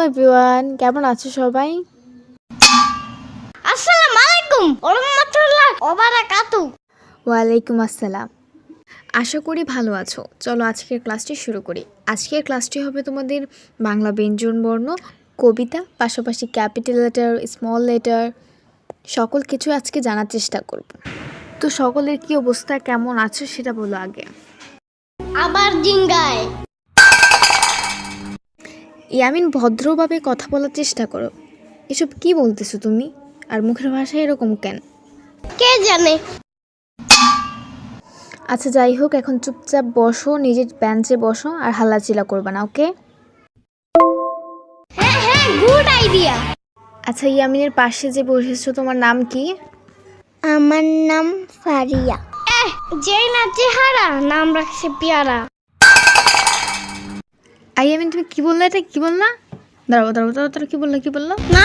Everyone, কেমন আছো সবাই? আসসালামু আলাইকুম ওয়া রাহমাতুল্লাহি ওয়া বারাকাতুহু। ওয়ালাইকুম আসসালাম। আশা করি ভালো আছো। চলো আজকের ক্লাসটি শুরু করি। আজকের ক্লাসটি হবে তোমাদের বাংলা ব্যঞ্জনবর্ণ, কবিতা, পাশাপাশি ক্যাপিটাল লেটার, স্মল লেটার, সকল কিছু আজকে জানার চেষ্টা করব। তো সকলের কি অবস্থা, কেমন আছো সেটা বলো আগে। আবার জিঙ্গায়। ইয়ামিন, ভদ্রভাবে কথা বলার চেষ্টা করো। এসব কি বলতেছো তুমি? আর মুখের ভাষা এরকম কেন? কে জানে। আচ্ছা যাই হোক, এখন চুপচাপ বসো, নিজের বেঞ্চে বসো আর হাল্লাচিল্লা করবে না, ওকে? হ্যাঁ, গুড আইডিয়া। আচ্ছা, ইয়ামিনের পাশে যে বসেছো তোমার নাম কি? আমার নাম ফারিয়া। যেই না চেহারা, নাম রাখছে পেয়ারা। ইয়ামিন, তুমি কি বললে? এটা কি বললা? দাঁড়াও, কি বললো? না,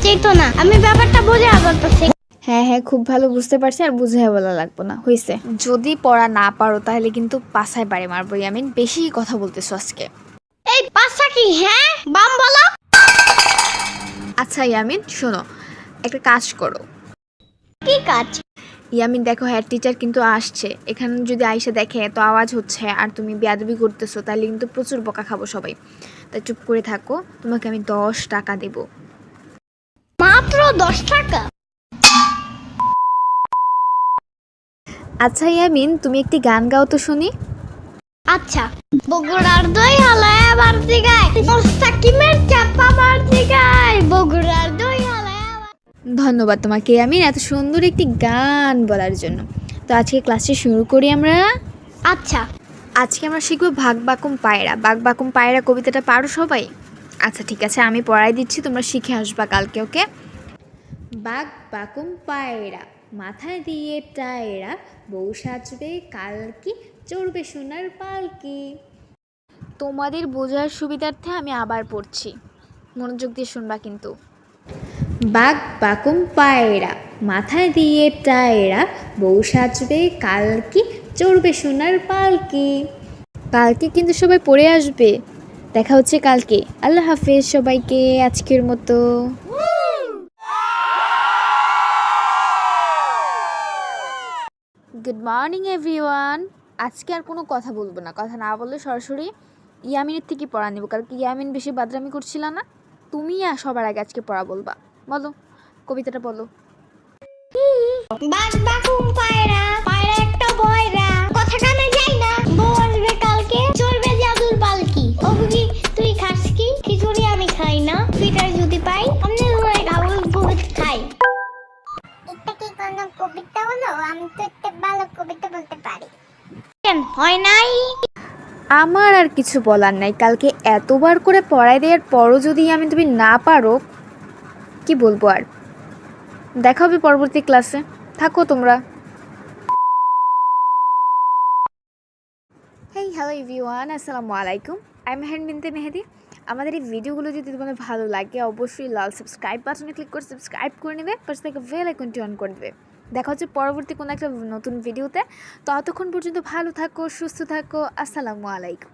চেতো না, আমি ব্যাপারটা বুঝে বলতেছি। হ্যাঁ, খুব ভালো বুঝতে পারছি, আর বুঝে বলা লাগবে না, হয়েছে। যদি পড়া না পারো তাহলে কিন্তু পাছায় বাড়ি মারবো। ইয়ামিন, বেশি কথা বলতেছো আজকে। এই পাশা কি? হ্যাঁ, বাম বলো। আচ্ছা ইয়ামিন, শোনো, একটা কাজ করো। কি কাজ? ইয়ামিন দেখো, হেড টিচার কিন্তু আসছে। এখানে যদি আইসা দেখে এত আওয়াজ হচ্ছে আর তুমি বেয়াদবি করতেছো, তাহলে কিন্তু প্রচুর বকা খাবো সবাই। তাই চুপ করে থাকো, তোমাকে আমি 10 টাকা দেব। মাত্র 10 টাকা? আচ্ছা ইয়ামিন, তুমি একটি গান গাও তো শুনি। আচ্ছা। বগুড়ার দই হালায় আবার দিগায়, মোস্তাকিমের চাপা বার দিগায়, বগুড়ার দই হালায় আবার। ধন্যবাদ তোমাকে ইয়ামিন, এত সুন্দর একটি গান বলার জন্য। তো আজকে ক্লাসটি শুরু করি আমরা। আচ্ছা। আজকে আমরা শিখবো বাঘ বাকুম পায়রা। বাঘ বাকুম পায়রা কবিতাটা পারো সবাই? আচ্ছা ঠিক আছে, আমি পড়াই দিচ্ছি, তোমরা শিখে আসবা কালকে, ওকে? বাঘ বাকুম পায়রা, মাথায় দিয়ে টায়রা, বউ সাজবে কালকি, চড়বে সোনার পালকি। তোমাদের বোঝার সুবিধার্থে আমি আবার পড়ছি, মনোযোগ দিয়ে শুনবা কিন্তু। বাঘ বাকুম পায়রা, মাথায় দিয়ে টায়রা, বউ সাজবে কালকি, চড়বে সোনার পালকি। কালকে কিন্তু সবাই পড়ে আসবে। দেখা হচ্ছে কালকে। আল্লাহ হাফেজ সবাইকে আজকের মতো। Good morning everyone. আজকে আর কোনো কথা বলবো না, কথা না বললে সরাসরি ইয়ামিনের থেকে পড়া নেব। কালকে ইয়ামিন বেশি বাদরামি করছিল না? তুমি সবার আগে আজকে পড়া বলবা। বলো, কবিতাটা বলো। বাঘ বাকুম পায়রা, পায়রা একটা বয়রা, কথা কানে যাই না, বউ আসবে কালকে, চলবে জাদুর পালকি। ও বুঝি তুই খাস কি? খিচুড়ি আমি খাই না, ফিটার যদি পাই আমনে ধরে খাবো, বহুত খাই। এটা কি কোনো কবিতা হলো? আমি তো একটা ভালো কবিতা বলতে পারি। কেন হয় নাই? আমার আর কিছু বলার নাই। কালকে এতবার করে পড়াই দেওয়ার পরও যদি তুমি না পারো, কি বলবো আর। দেখা হবে পরবর্তী ক্লাসে, থাকো তোমরা। হ্যালো এভরিওয়ান, আসসালামু আলাইকুম। আই এম মেহের বিনতে মেহেদি। আমাদের এই ভিডিওগুলো যদি তোমাদের ভালো লাগে, অবশ্যই লাল সাবস্ক্রাইব বাটনে ক্লিক করে সাবস্ক্রাইব করে নেবে, পাশে থেকে বেল আইকনটি অন করে দেবে। দেখা হচ্ছে পরবর্তী কোনো একটা নতুন ভিডিওতে। ততক্ষণ পর্যন্ত ভালো থাকো, সুস্থ থাকো। আসসালামু আলাইকুম।